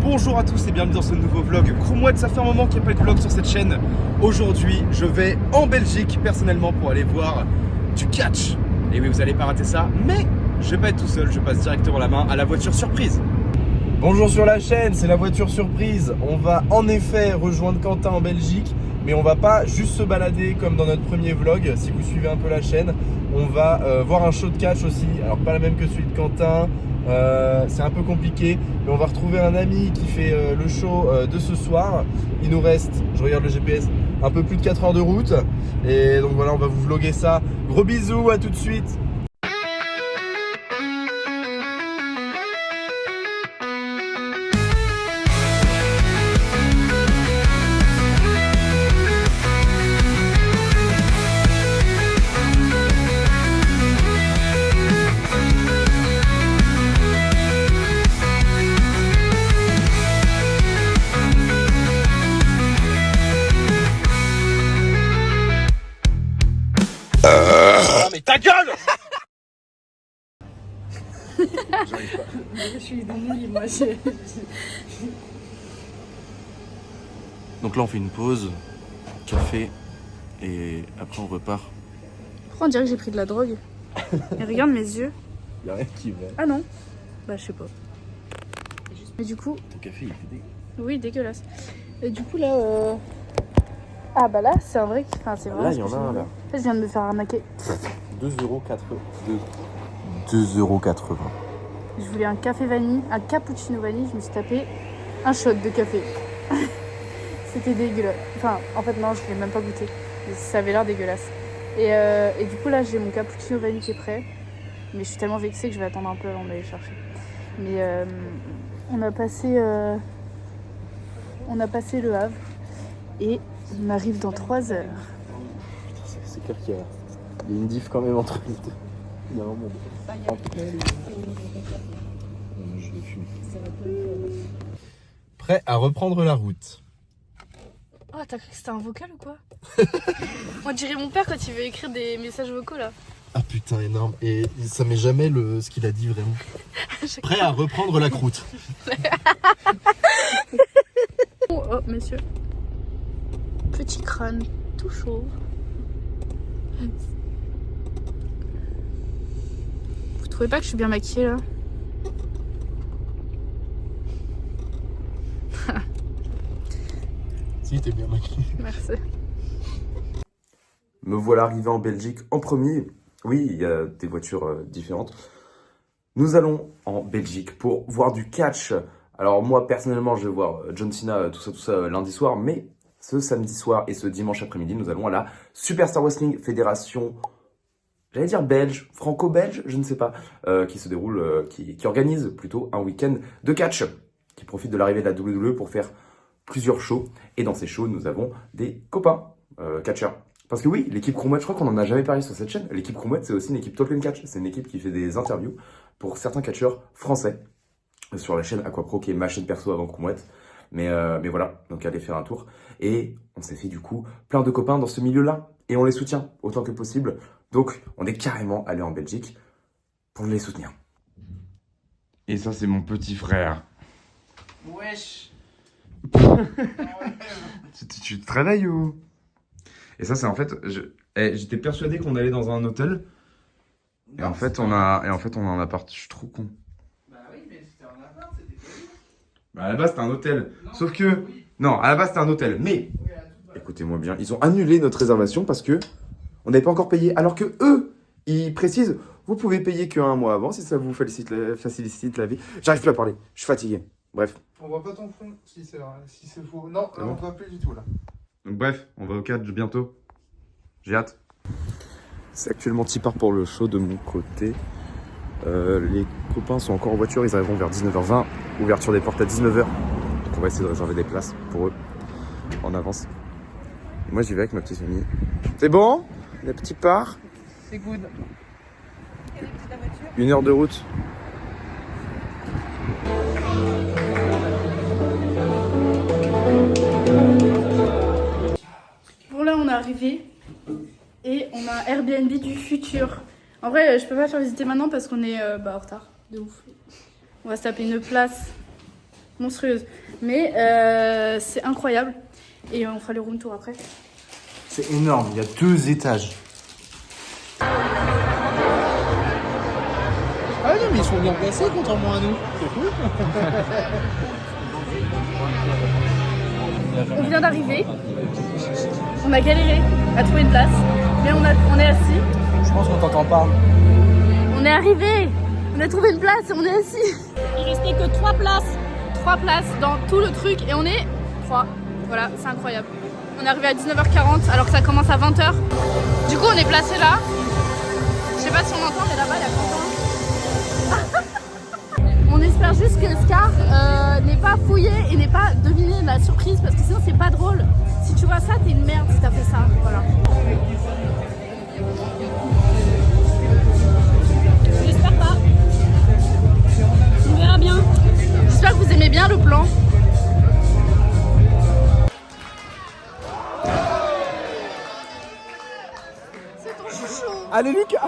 Bonjour à tous et bienvenue dans ce nouveau vlog. Croumouette, ça fait un moment qu'il n'y a pas eu de vlog sur cette chaîne. Aujourd'hui, je vais en Belgique personnellement pour aller voir du catch. Et oui, vous n'allez pas rater ça, mais je vais pas être tout seul, je passe directement la main à la voiture surprise. Bonjour sur la chaîne, c'est la voiture surprise. On va en effet rejoindre Quentin en Belgique, mais on va pas juste se balader comme dans notre premier vlog. Si vous suivez un peu la chaîne, on va voir un show de catch aussi. Alors pas la même que celui de Quentin, c'est un peu compliqué, mais on va retrouver un ami qui fait le show de ce soir. Il nous reste, je regarde le GPS, un peu plus de 4 heures de route. Et donc voilà, on va vous vlogger ça. Gros bisous, à tout de suite. Ah mais ta gueule! J'arrive pas. Je suis dans mon lit, moi. Donc là on fait une pause, café, et après on repart. Pourquoi on dirait que j'ai pris de la drogue? Et regarde mes yeux. Y'a rien qui va. Ah non? Bah je sais pas. Mais du coup... Ton café il était dégueu. Oui, dégueulasse. Et du coup là... Ah bah là c'est un vrai... Enfin c'est vraiment... Là il y en a un là. En fait je viens de me faire arnaquer. 2,80€. 2,80€. Je voulais un café vanille, un cappuccino vanille. Je me suis tapé un shot de café. C'était dégueulasse. Enfin en fait non, je l'ai même pas goûté. Ça avait l'air dégueulasse. Et du coup là j'ai mon cappuccino vanille qui est prêt. Mais je suis tellement vexée que je vais attendre un peu avant d'aller chercher. Mais on a passé le Havre et on arrive dans 3 heures. Putain, c'est clair qu'il y a une diff quand même entre les deux. Il y a un monde. Je vais fumer. Prêt à reprendre la route. Oh, t'as cru que c'était un vocal ou quoi? On dirait mon père quand il veut écrire des messages vocaux là. Ah putain, énorme. Et ça met jamais ce qu'il a dit vraiment. Prêt à reprendre la croûte. Oh, messieurs. Petit crâne tout chauve. Vous trouvez pas que je suis bien maquillée là? Si, t'es bien maquillée. Merci. Me voilà arrivé en Belgique en premier. Oui, il y a des voitures différentes. Nous allons en Belgique pour voir du catch. Alors moi, personnellement, je vais voir John Cena, tout ça lundi soir. Mais ce samedi soir et ce dimanche après-midi, nous allons à la Superstar Wrestling Fédération, j'allais dire belge, franco-belge, je ne sais pas, qui se déroule, qui organise plutôt un week-end de catch, qui profite de l'arrivée de la WWE pour faire plusieurs shows. Et dans ces shows, nous avons des copains catcheurs. Parce que oui, l'équipe Croumouette, je crois qu'on n'en a jamais parlé sur cette chaîne. L'équipe Croumouette, c'est aussi une équipe Talk and Catch. C'est une équipe qui fait des interviews pour certains catcheurs français sur la chaîne Aquapro, qui est ma chaîne perso avant Croumouette. Mais voilà, donc allez faire un tour. Et on s'est fait du coup plein de copains dans ce milieu-là. Et on les soutient autant que possible. Donc on est carrément allé en Belgique pour les soutenir. Et ça, c'est mon petit frère. Wesh. Tu te réveilles ou? Et ça, c'est en fait... J'étais persuadé qu'on allait dans un hôtel. Et en fait, on a un appart. Je suis trop con. Bah oui, mais c'était un appart, c'était pas lui. Bah, à la base, c'était un hôtel. Non, Sauf que... oui. Non, à la base, c'était un hôtel. Mais... Oui, à toute base. Écoutez-moi bien, ils ont annulé notre réservation parce que on n'avait pas encore payé. Alors que eux, ils précisent, vous pouvez payer qu'un mois avant si ça vous facilite la vie. J'arrive plus à parler, je suis fatigué. Bref. On voit pas ton fond si c'est faux. Non, là, on voit plus du tout là. Donc bref, on va au catch bientôt. J'ai hâte. C'est actuellement Tipar pour le show de mon côté. Les copains sont encore en voiture, ils arriveront vers 19h20. Ouverture des portes à 19h. Donc on va essayer de réserver des places pour eux en avance. Et moi j'y vais avec ma petite famille. C'est bon? La petite part? C'est good. 1 heure de route. Bon là on est arrivé et on a un Airbnb du futur. En vrai, je peux pas faire visiter maintenant parce qu'on est en retard, de ouf. On va se taper une place monstrueuse. Mais c'est incroyable. Et on fera le room tour après. C'est énorme, il y a 2 étages. Ah non, mais ils sont bien placés contrairement à nous. C'est cool. On vient d'arriver. On a galéré à trouver une place. Mais on est assis. Je pense qu'on t'entend pas. On est arrivé. On a trouvé une place et on est assis. Il restait que 3 places. 3 places dans tout le truc et on est 3. Voilà, c'est incroyable. On est arrivé à 19h40 alors que ça commence à 20h. Du coup, on est placé là. Je sais pas si on entend, mais là-bas, il y a Quentin. On espère juste que Scar n'ait pas fouillé et n'ait pas deviné la surprise parce que sinon, c'est pas drôle. Si tu vois ça, t'es une merde si t'as fait ça. Voilà. J'espère pas. On verra bien. J'espère que vous aimez bien le plan. C'est ton chouchou. Allez Lucas.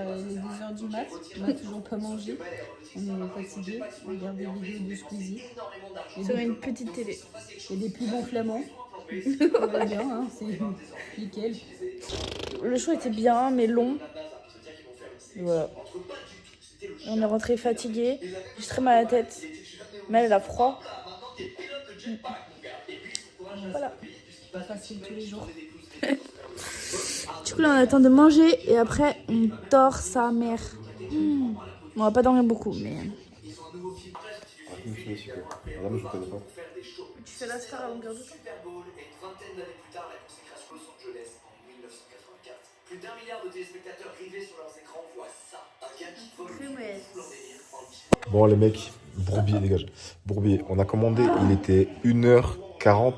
Les 10h du mat, on n'a toujours pas mangé, on est fatigué, on regarde des vidéos de Squeezie. Sur une petite télé. Et des plus bons flamands. On va bien, hein, c'est nickel. Le show était bien, mais long. Et voilà. On est rentré fatigué. J'ai très mal à la tête. Mais elle a froid. Voilà. Pas facile tous les jours. Du coup, là, on attend de manger et après, on dort sa mère. On va pas dormir beaucoup, mais. Tu fais la star à longueur de temps. Plus d'1 milliard de téléspectateurs rivés sur leurs écrans voient ça. Un gars qui vole le Bon les mecs, Bourbier dégage. Bourbier, on a commandé, il était 1h40.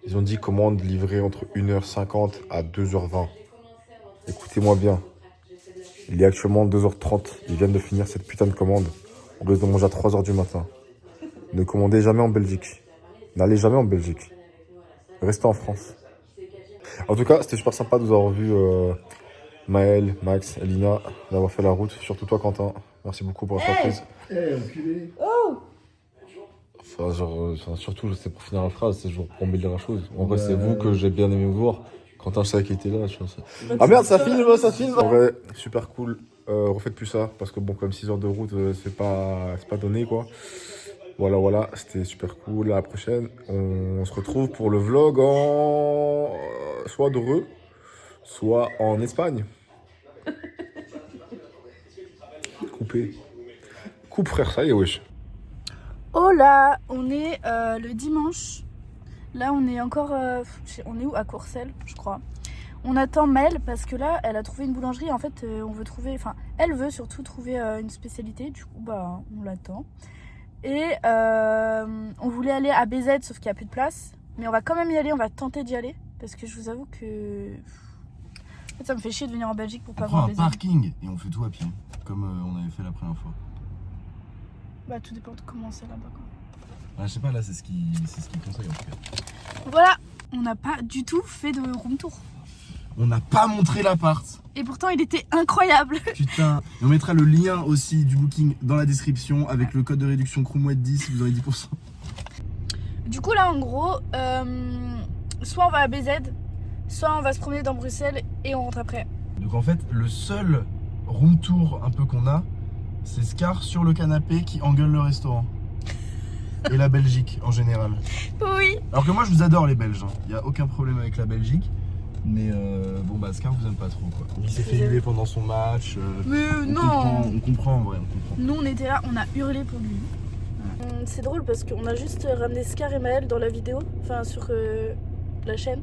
Ils ont dit commande livrée entre 1h50 à 2h20. Écoutez-moi bien. Il est actuellement 2h30. Ils viennent de finir cette putain de commande. On doit manger à 3h du matin. Ne commandez jamais en Belgique. N'allez jamais en Belgique. Restez en France. En tout cas, c'était super sympa de vous avoir vu Maël, Max, Elina, d'avoir fait la route. Surtout toi, Quentin. Merci beaucoup pour la surprise. Enculé. Enfin, surtout, c'est pour finir la phrase, c'est genre pour embellir la chose. En vrai, c'est vous que j'ai bien aimé voir. Quentin, je savais qu'il était là. Tu vois, ah merde, ça filme, ça filme. En vrai, super cool. Refaites plus ça, parce que bon, comme 6 heures de route, c'est pas donné, quoi. Voilà, c'était super cool. À la prochaine, on se retrouve pour le vlog en... soit d'Heureux, soit en Espagne. Coupé. Coupe frère, ça y est, wesh. Oh là, on est le dimanche. Là, on est encore... on est où? À Courcelles, je crois. On attend Mel parce que là, elle a trouvé une boulangerie. En fait, on veut trouver... Enfin, elle veut surtout trouver une spécialité. Du coup, bah, on l'attend. Et on voulait aller à BZ, sauf qu'il n'y a plus de place. Mais on va quand même y aller, on va tenter d'y aller. Parce que je vous avoue que... En fait, ça me fait chier de venir en Belgique pour pas voir BZ. Parking et on fait tout à pied, comme on avait fait la première fois. Bah, tout dépend de comment c'est là-bas, quoi. Ah, je sais pas, là c'est ce qu'il conseille en tout cas. Voilà, on n'a pas du tout fait de room tour. On n'a pas montré l'appart. Et pourtant, il était incroyable. Putain, et on mettra le lien aussi du booking dans la description avec le code de réduction CROUMOUETTE10, vous aurez 10%. Du coup, là, en gros, soit on va à BZ, soit on va se promener dans Bruxelles et on rentre après. Donc en fait, le seul room tour un peu qu'on a, c'est Scar sur le canapé qui engueule le restaurant. Et la Belgique en général. Oui. Alors que moi je vous adore les Belges, il n'y a aucun problème avec la Belgique. Mais bon bah Scar vous aime pas trop quoi. Il s'est fait huer pendant son match. Mais On comprend en vrai, on comprend. Nous on était là, on a hurlé pour lui. C'est drôle parce qu'on a juste ramené Scar et Maël dans la vidéo, enfin sur la chaîne,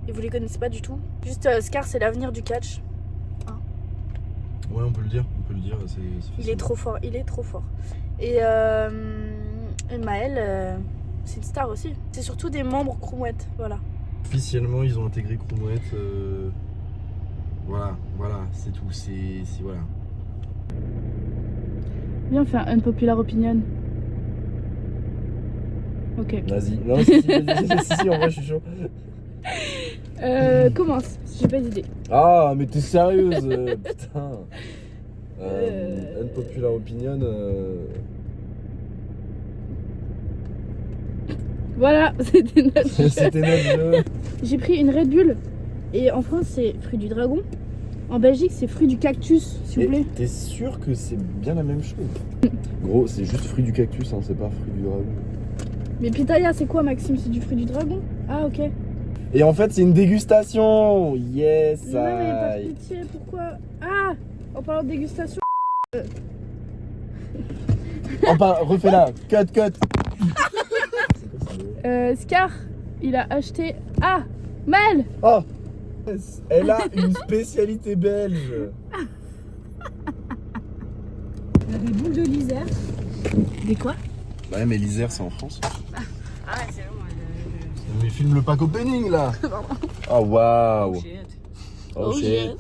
et vous les connaissez pas du tout. Juste Scar c'est l'avenir du catch. Ouais on peut le dire, c'est Il est trop fort, il est trop fort. Et Maël, c'est une star aussi. C'est surtout des membres Crewmouette, voilà. Officiellement ils ont intégré Crewmouette. Voilà, c'est tout, c'est voilà. Viens faire un unpopular opinion. Ok. Vas-y, non si, en vrai je suis chaud. Commence, j'ai pas d'idée. Ah mais t'es sérieuse putain. Unpopular opinion. Voilà, c'était notre jeu. C'était notre jeu. J'ai pris une Red Bull. Et en France, c'est fruit du dragon. En Belgique, c'est fruit du cactus, s'il vous plaît. T'es sûr que c'est bien la même chose? Gros, c'est juste fruit du cactus, hein, c'est pas fruit du dragon. Mais pitaya, c'est quoi, Maxime? C'est du fruit du dragon? Ah, ok. Et en fait, c'est une dégustation. Yes. Non, mais pas de pitié, pourquoi? Ah, en parlant de dégustation. Refais-la. Cut. Scar, il a acheté. Ah, Maël. Oh. Elle a une spécialité belge. Des boules de l'Isère. Des quoi? Bah mais l'Isère c'est en France. Ah ouais, c'est vraiment. Mais filme le pack opening là. Oh waouh. Oh shit.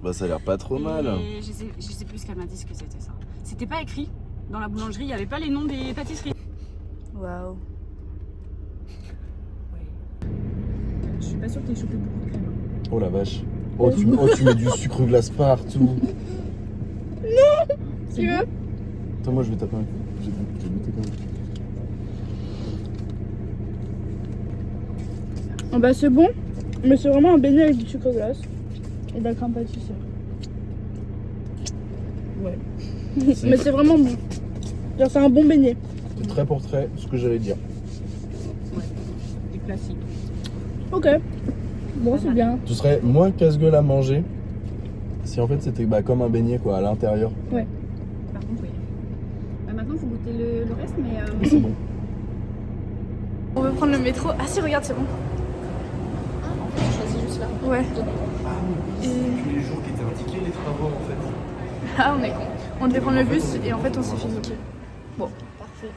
Bah ça a l'air pas trop mal. Et je sais plus ce qu'elle m'a dit ce que c'était ça. C'était pas écrit dans la boulangerie, il y avait pas les noms des pâtisseries. Waouh. Je suis pas sûre que t'aies chopé beaucoup de crème. Oh la vache. Oh tu mets du sucre glace partout. Tu veux? Attends moi je vais taper un coup. J'ai goûté quand même. Ah bah c'est bon, mais c'est vraiment un beignet avec du sucre glace et de la crème pâtissière. Ouais. Mais c'est vraiment bon. Genre c'est un bon beignet. C'est trait pour trait ce que j'allais dire. Des classiques. Ok. Bon, c'est bien. Ce serait moins casse-gueule à manger si en fait c'était comme un beignet quoi à l'intérieur. Ouais. Par contre, oui. Maintenant, il faut goûter le reste, mais. Mais c'est bon. On veut prendre le métro. Ah si, regarde, c'est bon. On choisit juste là. Ouais. C'est tous les jours qui étaient indiqués les travaux en fait. Ah, on est con. On devait prendre le bus et en fait on s'est fait niquer. Bon. Parfait.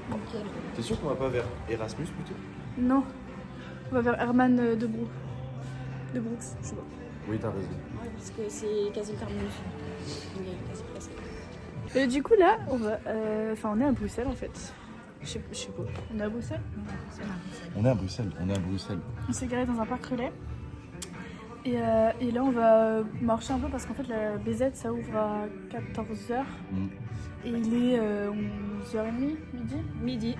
Nickel. T'es sûr qu'on va pas vers Erasmus plutôt? Non. On va vers Herman de Brooks. Je sais pas. Oui t'as raison. Ouais, parce que c'est quasi le terminus. Il est quasi presque. Et du coup là, on va. Enfin, on est à Bruxelles en fait. Je sais pas. On est à Bruxelles? On est à Bruxelles. On s'est garé dans un parc relais. Et là, on va marcher un peu parce qu'en fait, la BZ ça ouvre à 14h. Et il est 11h30, midi.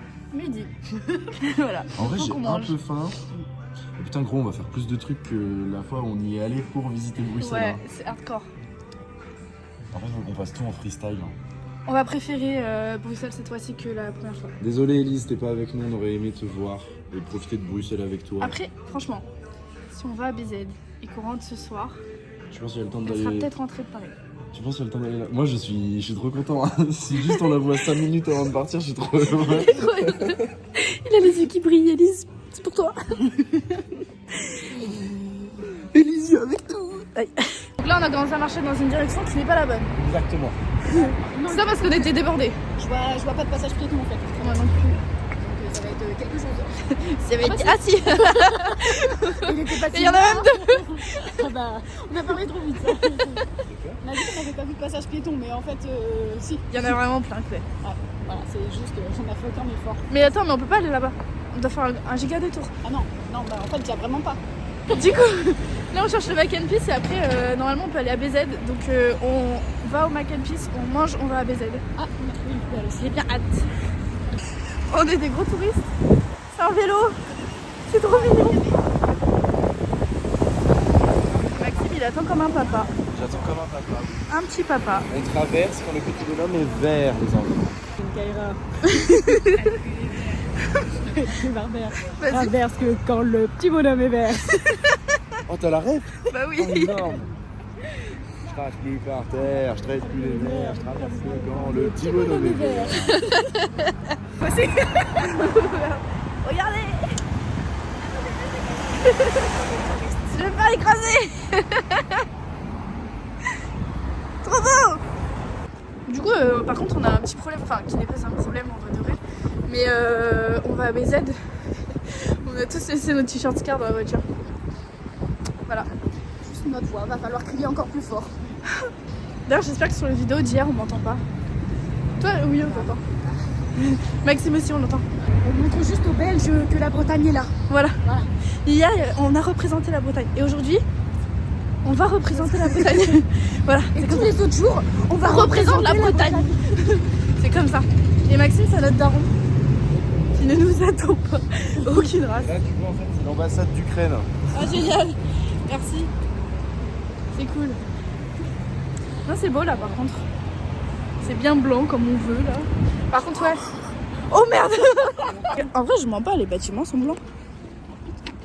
Voilà. En vrai, j'ai qu'on un mange. peu faim. Et putain, gros, on va faire plus de trucs que la fois où on y est allé pour visiter Bruxelles. Ouais, hein. c'est hardcore. En fait, il faut qu'on fasse tout en freestyle. hein. On va préférer Bruxelles cette fois-ci que la première fois. Désolé, Elise, t'es pas avec nous. On aurait aimé te voir et profiter de Bruxelles avec toi. Après, franchement, si on va à BZ et qu'on rentre ce soir, Tu penses qu'il y a le temps on sera d'aller. peut-être rentré de Paris. Tu penses qu'il y a le temps d'aller là? Moi, je suis trop content. hein. Si juste on la voit 5 minutes avant de partir, je suis trop heureux. Il a les yeux qui brillent, Elise. C'est pour toi. Elise, viens avec nous. Donc là, on a commencé à marcher dans une direction qui n'est pas la bonne. Exactement. C'est ça parce qu'on était débordés. Je vois pas de passage piéton en fait. Moi non plus. Donc ça va être quelque chose. Ça va être... Ah si. Il était pas Il y en a même deux. Ah bah, on a parlé trop vite. Ça. On a dit qu'on n'avait pas vu de passage piéton, mais en fait, si. Il y en a vraiment plein, Claire. Ouais, voilà, c'est juste qu'on a fait aucun effort. Mais attends, mais on peut pas aller là-bas. On doit faire un giga détour. Ah non, bah en fait, il y a vraiment pas. Du coup, là on cherche le Mac and Peace et après, normalement on peut aller à BZ. Donc on va au Mac and Peace, on mange, on va à BZ. Ah, on a trouvé une poubelle aussi. J'ai bien hâte. On est des gros touristes. C'est un vélo. C'est trop mignon. il attend comme un papa. J'attends comme un papa. Un petit papa. On traverse quand le petit bonhomme est vert, les enfants. Une Kaira. C'est barbare. Vas-y. Traverse que quand le petit bonhomme est vert. Oh, t'as la rêve? Bah oui. Oh, énorme. Je trace plus par terre, je traite plus les mers, je traverse que quand le petit bonhomme est vert. Regardez. Je vais pas l'écraser. Trop beau. Du coup, par contre, on a un petit problème, enfin, qui n'est pas un problème en vrai de vrai, mais on va à BZ. On a tous laissé nos t-shirts Scar dans la voiture. Voilà. Juste notre voix, va falloir crier encore plus fort. D'ailleurs, j'espère que sur la vidéo d'hier, on m'entend pas. Toi, oui, on t'entend. Maxime aussi, on l'entend. On montre juste aux Belges que la Bretagne est là. Voilà. Voilà. Hier, on a représenté la Bretagne. Et aujourd'hui, on va représenter la Bretagne. Voilà. Et tous les autres jours, on va représente la représenter Bretagne. C'est comme ça. Et Maxime, c'est notre daron. Qui ne nous attend pas. Aucune race. Là, tu vois, en fait, c'est l'ambassade d'Ukraine. Ah, génial. Merci. C'est cool. Non, c'est beau là, par contre. C'est bien blanc comme on veut là. Par contre, ouais. Oh merde. En vrai, je mens pas, les bâtiments sont blancs.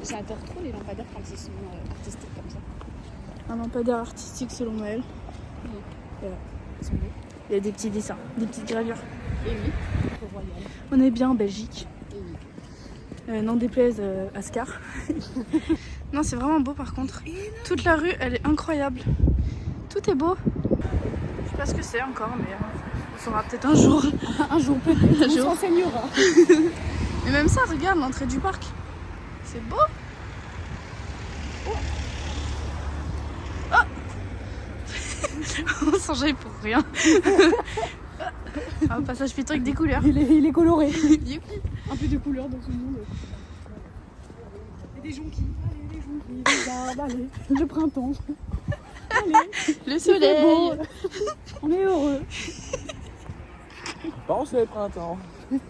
J'adore trop les lampadaires quand ils sont artistiques comme ça. Un lampadaire artistique selon Noël. Voilà. Ils sont beaux. Il y a des petits dessins, des petites gravures. Et oui, trop royal. On est bien en Belgique. Et oui. N'en déplaise à Scar. Non, c'est vraiment beau par contre. Toute la rue, elle est incroyable. Tout est beau. Je sais pas ce que c'est encore, mais on saura peut-être un jour. Un jour peut-être, Un on jour. s'enseignera. Mais même ça, regarde l'entrée du parc. C'est beau. Oh. On s'enjaille pour rien. Un passage piéton avec des couleurs. Il est coloré. Youpi. Un peu de couleur dans ce monde. Et des jonquilles. Allez, des jonquilles. Des arbres, allez. Le printemps. Allez. Le il fait soleil. beau. On est heureux. Bon, c'est le printemps. C'est beau,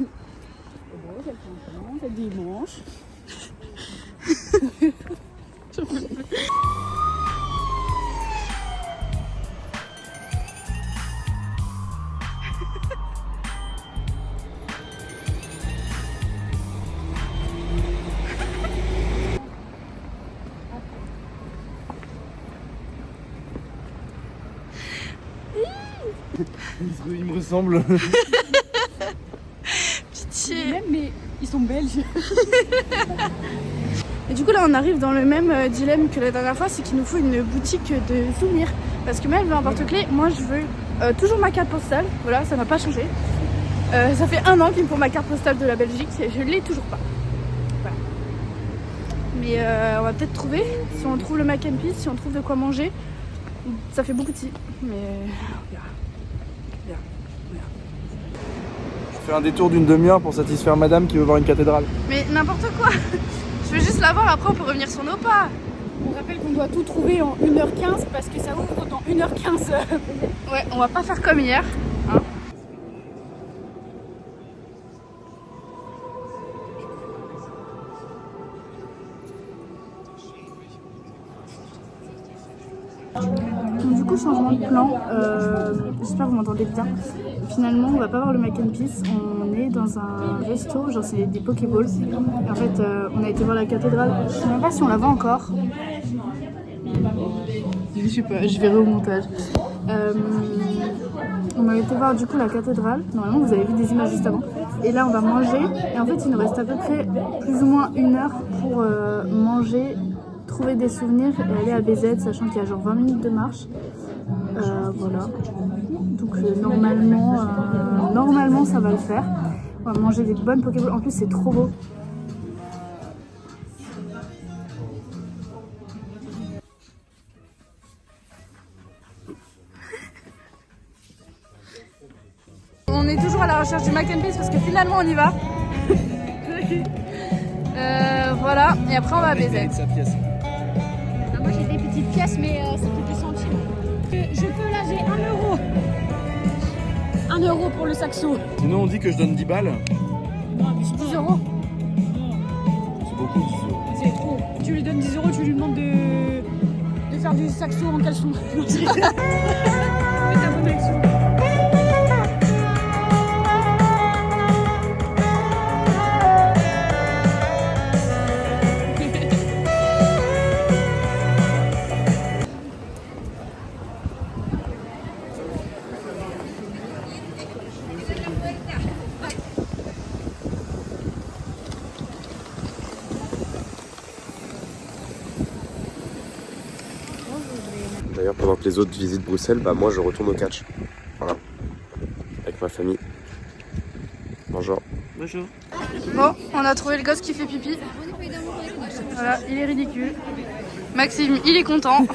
c'est le printemps, c'est dimanche. Il me ressemble. Pitié. Même, mais ils sont belges. Et du coup là on arrive dans le même dilemme que la dernière fois, c'est qu'il nous faut une boutique de souvenirs. Parce que Mel veut un porte-clés, moi je veux toujours ma carte postale, voilà, ça n'a pas changé. Ça fait 1 an qu'il me faut ma carte postale de la Belgique, et je l'ai toujours pas. Voilà. Mais on va peut-être trouver, si on trouve le mac and peas, si on trouve de quoi manger. Ça fait beaucoup de si, mais on verra. Je fais un détour d'une demi-heure pour satisfaire madame qui veut voir une cathédrale. Mais n'importe quoi. Je veux juste la voir, après on peut revenir sur nos pas. On rappelle qu'on doit tout trouver en 1h15 parce que ça ouvre dans 1h15. Ouais, on va pas faire comme hier. Hein. Donc, du coup, changement de plan. J'espère que vous m'entendez bien. Finalement, on va pas voir le mac and peas. On est dans un resto, genre c'est des Pokéballs. Et en fait, on a été voir la cathédrale. Je sais même pas si on la voit encore. Je sais pas, je verrai au montage. On a été voir du coup la cathédrale. Normalement, vous avez vu des images juste avant. Et là, on va manger. Et en fait, il nous reste à peu près plus ou moins 1 heure pour manger, trouver des souvenirs et aller à BZ, sachant qu'il y a genre 20 minutes de marche. Voilà. Donc normalement, ça va le faire. On va manger des bonnes Pokéballs. En plus, c'est trop beau. On est toujours à la recherche du mac and peas parce que finalement on y va. Voilà, et après on va à BZ. Moi j'ai des petites pièces, mais ça fait 2 centimes. Je peux lâcher 1 euro. 1 euro pour le saxo. Sinon, on dit que je donne 10 balles. Non, mais 10 euros. C'est beaucoup, 10 euros. C'est trop. Tu lui donnes 10 euros, tu lui demandes de faire faire du saxo en caleçon. Faites un peu d'action. D'ailleurs, pendant que les autres visitent Bruxelles, bah moi je retourne au catch. Voilà. Avec ma famille. Bonjour. Bonjour. Bon, on a trouvé le gosse qui fait pipi. Voilà, il est ridicule. Maxime, il est content.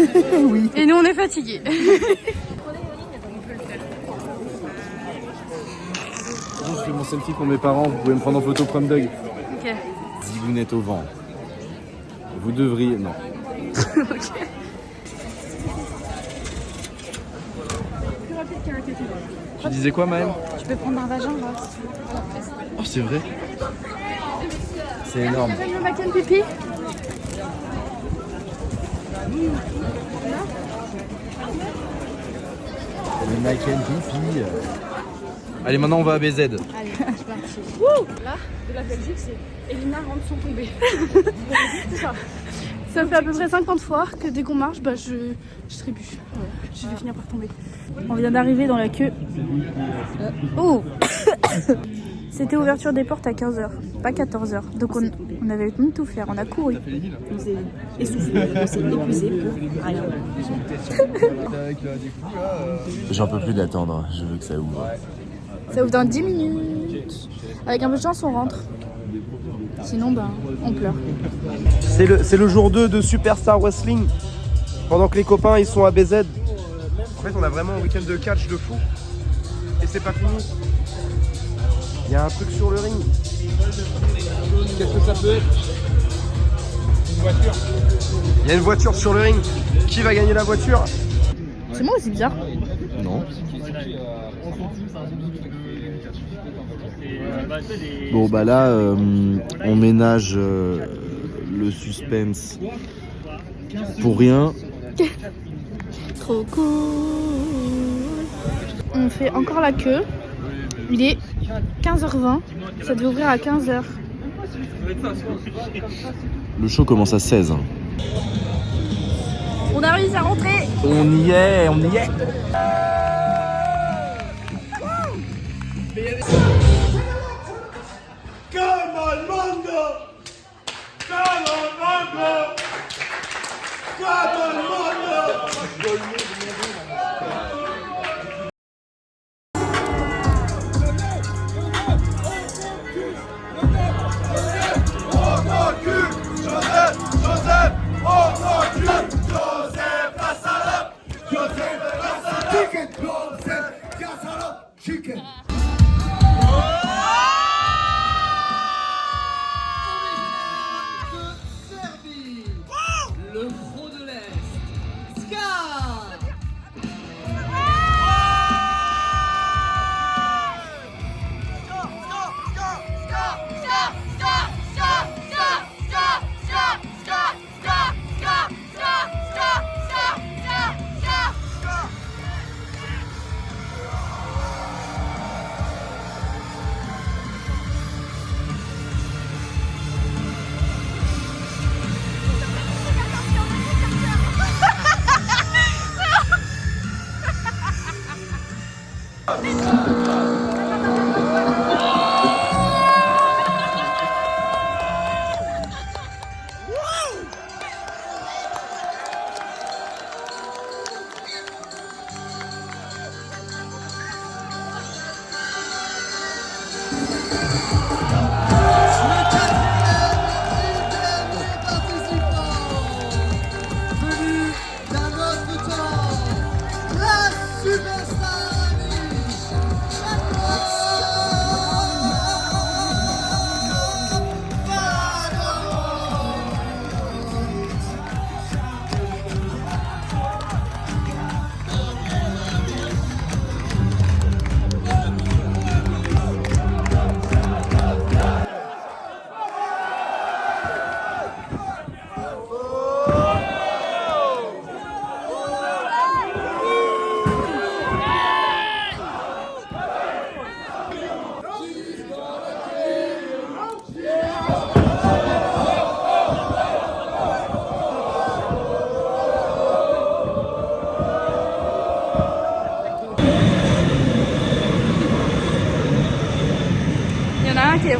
Oui. Et nous, on est fatigués. Je fais mon selfie pour mes parents, vous pouvez me prendre en photo prom dog. Ok. Zigounette au vent. Vous devriez. Non. Ok. Tu disais quoi, Maëlle? Tu peux prendre un vagin là. Oh, c'est vrai. C'est énorme. Le mac and pipi. Le Nike pipi. Allez, maintenant on va à BZ. Allez, c'est parti. Là, de la Belgique, c'est Elina rentre sans tomber. C'est ça. Ça fait à peu près 50 fois que dès qu'on marche, bah je trébuche. Voilà, je vais finir par tomber. On vient d'arriver dans la queue. Oh. C'était ouverture des portes à 15h, pas 14h. Donc on avait tenu de tout faire, on a couru. On s'est essoufflé, on s'est épuisé pour rien. J'en peux plus d'attendre, je veux que ça ouvre. Ça ouvre dans 10 minutes. Avec un peu de chance, on rentre. Sinon, ben, on pleure. C'est le jour 2 de Superstar Wrestling. Pendant que les copains ils sont à BZ. En fait, on a vraiment un week-end de catch de fou. Et c'est pas fini. Il y a un truc sur le ring. Qu'est-ce que ça peut être? Une voiture. Il y a une voiture sur le ring. Qui va gagner la voiture? C'est moi aussi bizarre. Non. Bon bah là, on ménage le suspense pour rien. Trop cool. On fait encore la queue. Il est 15h20. Ça devait ouvrir à 15h. Le show commence à 16. On a réussi à rentrer. On y est, on y est.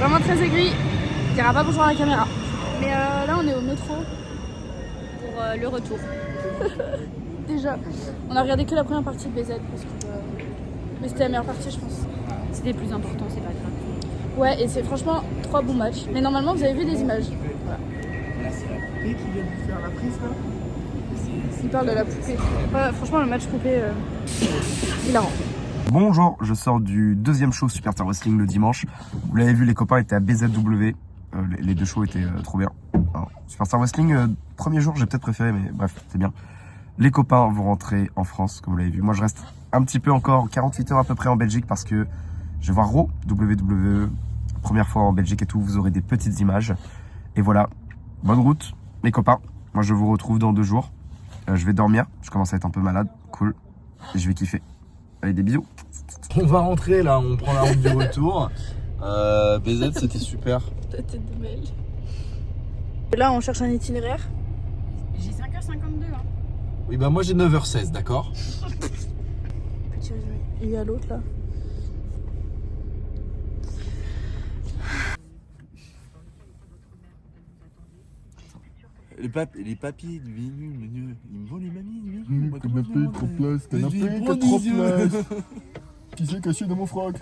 vraiment très aigri. Il dira pas bonjour à la caméra. Mais là, on est au métro pour le retour. Déjà, on a regardé que la première partie de BZ parce que mais c'était la meilleure partie, je pense. C'était plus important, c'est pas grave. Ouais, et c'est franchement 3 bons matchs. Mais normalement, vous avez vu des images. Voilà. Là, c'est la poupée qui vient de faire la prise là. Il parle de la poupée. Ouais, franchement, le match poupée, hilarant. Bonjour, je sors du deuxième show Superstar Wrestling le dimanche. Vous l'avez vu, les copains étaient à BZW. Les deux shows étaient trop bien. Alors, Superstar Wrestling, premier jour, j'ai peut-être préféré, mais bref, c'est bien. Les copains vont rentrer en France, comme vous l'avez vu. Moi, je reste un petit peu encore, 48 heures à peu près en Belgique, parce que je vais voir Raw, WWE, première fois en Belgique et tout. Vous aurez des petites images. Et voilà, bonne route, les copains. Moi, je vous retrouve dans 2 jours. Je vais dormir, je commence à être un peu malade, cool. Et je vais kiffer. Allez, des bisous. On va rentrer là, on prend la route du retour. BZ, c'était super. Ta tête de belle. Là, on cherche un itinéraire. J'ai 5h52. Hein. Oui, bah moi j'ai 9h16, d'accord? Petit résumé. Il y a l'autre là. Les papiers du vinyle, ils me volent les mamies du vinyle. Canapé, trop place, canapé, trop place. Qui s'est caché dans mon froc?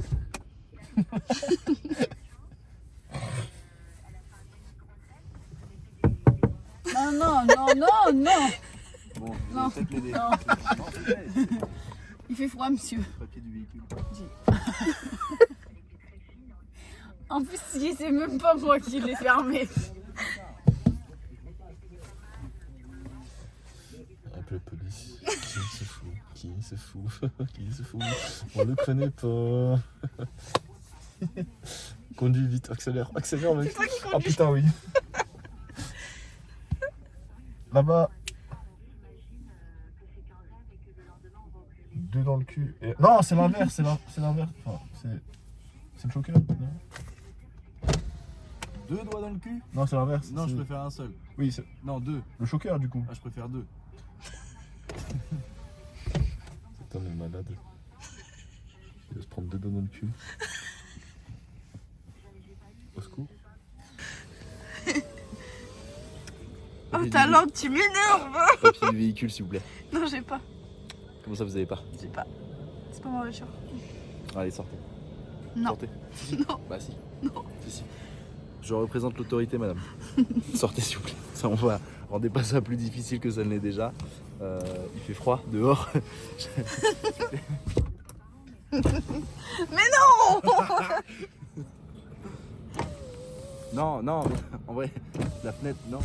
Non. Bon, Non. peut-être l'aider. Non. Il fait froid, monsieur. Papier du véhicule. En plus, c'est même pas moi qui l'ai fermé. Appelle la police. Qui se fout On le connaît pas. Conduis vite, accélère mec. Oh putain oui. Là-bas. 2 dans le cul. Et... Non, c'est l'inverse, c'est l'inverse. Enfin, c'est le choker, non? 2 doigts dans le cul? Non, c'est l'inverse. Non, je préfère un seul. Oui, c'est... Non, 2. Le choker, du coup. Ah, je préfère 2. Cet homme est malade. Il va se prendre 2 doigts dans le cul. Au secours. Oh, ta langue, tu m'énerves. Papier du véhicule, s'il vous plaît. Non, j'ai pas. Comment ça, vous avez pas? J'ai pas. C'est pas ma voiture. Allez, sortez. Non. Sortez. Non. Bah si. Non. Si. Je représente l'autorité, madame. Sortez, s'il vous plaît. Ça, on va rendre pas ça plus difficile que ça ne l'est déjà. Il fait froid dehors. Mais non. Non, en vrai, la fenêtre, non.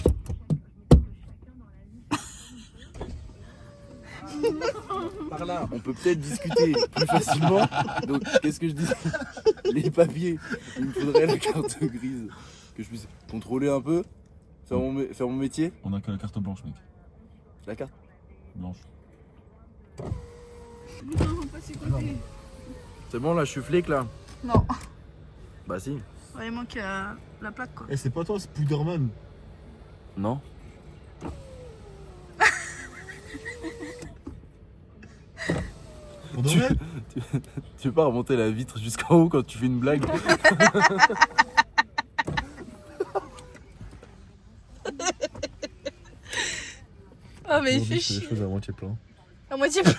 Par là, on peut peut-être discuter plus facilement. Donc, qu'est-ce que je dis? Les papiers, il me faudrait la carte grise. Que je puisse contrôler un peu, faire mon métier. On a que la carte blanche, mec. La carte Blanche. Non, pas ces côtés. C'est bon, là, je suis flic, là? Non. Bah si. Ouais, il manque la plaque, quoi. Eh, c'est pas toi, c'est Spiderman. Non. Tu veux pas remonter la vitre jusqu'en haut quand tu fais une blague? Oh, mais il fait chier. C'est des choses à moitié plein. À moitié plein.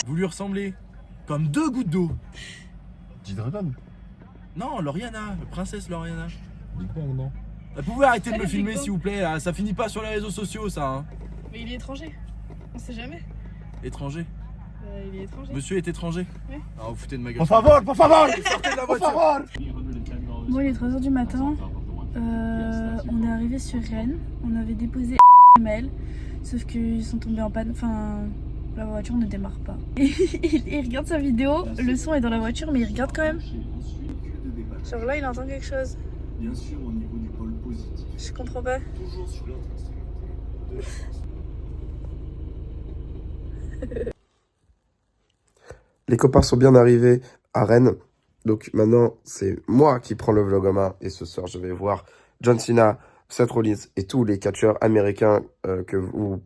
Vous lui ressemblez comme 2 gouttes d'eau. G-Dragon. Non, Lauriana, la princesse Lauriana. Big Bang, non? Vous pouvez arrêter de me Big filmer, Bang. s'il vous plaît, là. Ça finit pas sur les réseaux sociaux, ça, hein. Mais il est étranger. On sait jamais. Étranger. Il est étranger. Monsieur est étranger. Oui. Ah, vous foutez de ma gueule. Por favor! Sortez de la voiture. Bon, il est 3h du matin. On est arrivé sur Rennes. On avait déposé mail. Sauf qu'ils sont tombés en panne. Enfin, la voiture ne démarre pas. Il regarde sa vidéo. Le son est dans la voiture, mais il regarde quand même. Genre là, il entend quelque chose. Bien sûr, au niveau du pôle positif. Je comprends pas. Toujours sur Les copains sont bien arrivés à Rennes. Donc maintenant, c'est moi qui prends le vlog en main. Et ce soir, je vais voir John Cena, Seth Rollins et tous les catcheurs américains que vous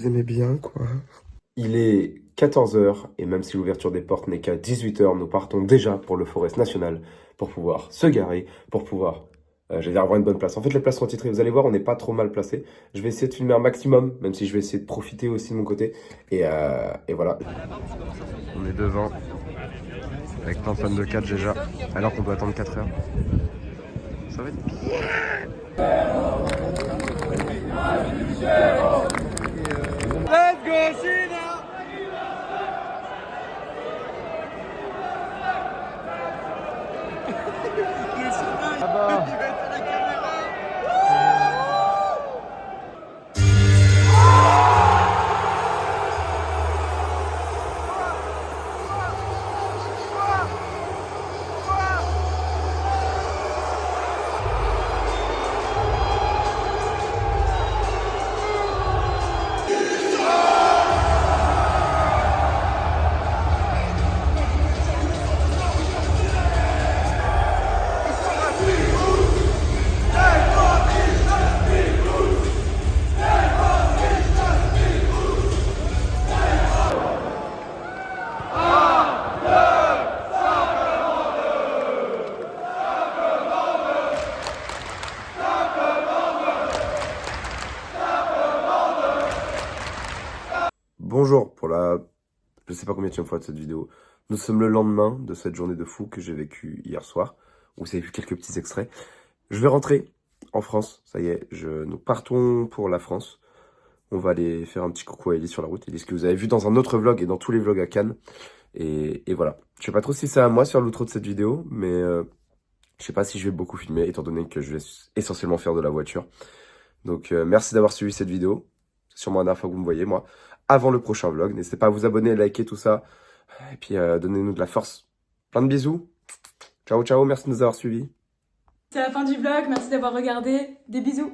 aimez bien, quoi. Il est 14h et même si l'ouverture des portes n'est qu'à 18h, nous partons déjà pour le Forest National pour pouvoir se garer, pour pouvoir, j'allais dire, avoir une bonne place. En fait, les places sont titrées, vous allez voir, on n'est pas trop mal placé. Je vais essayer de filmer un maximum, même si je vais essayer de profiter aussi de mon côté. Et voilà. On est devant, avec plein de fans de catch déjà, alors qu'on doit attendre 4 heures. Ça va être bien. Let's go, Cena! Bonjour pour la... Je sais pas combien de fois de cette vidéo. Nous sommes le lendemain de cette journée de fou que j'ai vécue hier soir. Vous avez vu quelques petits extraits. Je vais rentrer en France. Ça y est, nous partons pour la France. On va aller faire un petit coucou à Elise sur la route. Elise que vous avez vu dans un autre vlog et dans tous les vlogs à Cannes. Et voilà. Je sais pas trop si c'est à moi sur l'outro de cette vidéo. Mais je sais pas si je vais beaucoup filmer étant donné que je vais essentiellement faire de la voiture. Donc merci d'avoir suivi cette vidéo. C'est sûrement la dernière fois que vous me voyez, moi. Avant le prochain vlog, n'hésitez pas à vous abonner, liker tout ça. Et puis donnez-nous de la force. Plein de bisous. Ciao, ciao. Merci de nous avoir suivis. C'est la fin du vlog. Merci d'avoir regardé. Des bisous.